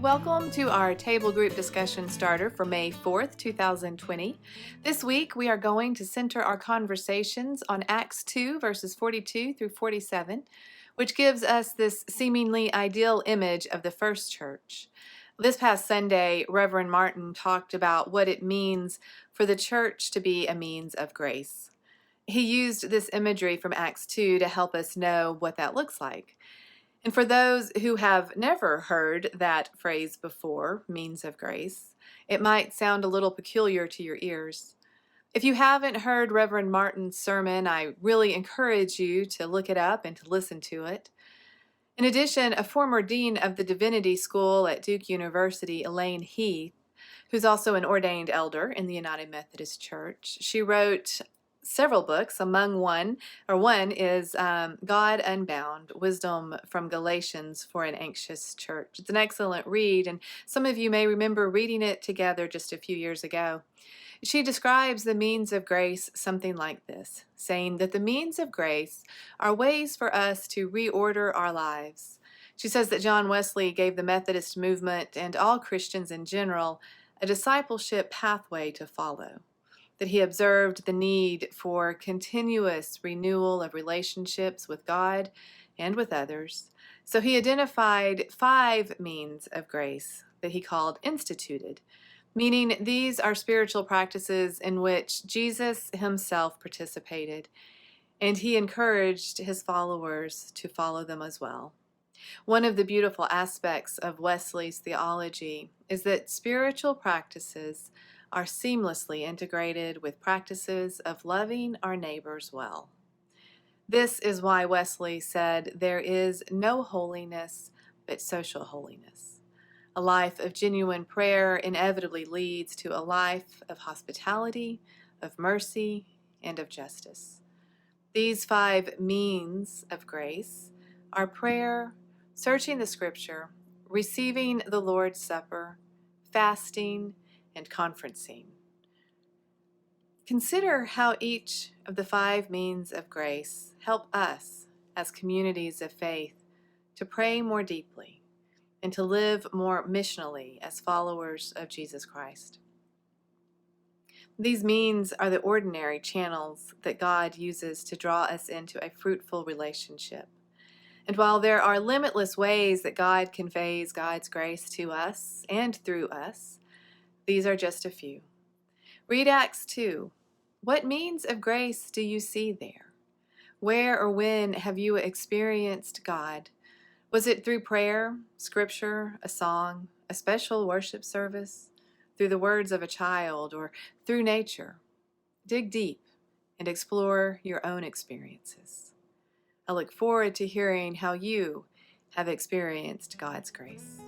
Welcome to our table group discussion starter for May 4th, 2020. This week we are going to center our conversations on Acts 2, verses 42 through 47, which gives us this seemingly ideal image of the first church. This past Sunday, Reverend Martin talked about what it means for the church to be a means of grace. He used this imagery from Acts 2 to help us know what that looks like. And for those who have never heard that phrase before, means of grace, it might sound a little peculiar to your ears. If you haven't heard Reverend Martin's sermon, I really encourage you to look it up and to listen to it. In addition, a former dean of the Divinity School at Duke University, Elaine Heath, who's also an ordained elder in the United Methodist Church, she wrote several books. One is God Unbound, Wisdom from Galatians for an Anxious Church. It's an excellent read, and some of you may remember reading it together just a few years ago. She describes the means of grace something like this, saying that the means of grace are ways for us to reorder our lives. She says that John Wesley gave the Methodist movement and all Christians in general a discipleship pathway to follow, that he observed the need for continuous renewal of relationships with God and with others. So he identified 5 means of grace that he called instituted, meaning these are spiritual practices in which Jesus himself participated, and he encouraged his followers to follow them as well. One of the beautiful aspects of Wesley's theology is that spiritual practices are seamlessly integrated with practices of loving our neighbors well. This is why Wesley said there is no holiness but social holiness. A life of genuine prayer inevitably leads to a life of hospitality, of mercy, and of justice. These 5 means of grace are prayer, searching the Scripture, receiving the Lord's Supper, fasting, and conferencing. Consider how each of the 5 means of grace help us as communities of faith to pray more deeply and to live more missionally as followers of Jesus Christ. These means are the ordinary channels that God uses to draw us into a fruitful relationship. And while there are limitless ways that God conveys God's grace to us and through us, these are just a few. Read Acts 2. What means of grace do you see there? Where or when have you experienced God? Was it through prayer, scripture, a song, a special worship service, through the words of a child, or through nature? Dig deep and explore your own experiences. I look forward to hearing how you have experienced God's grace.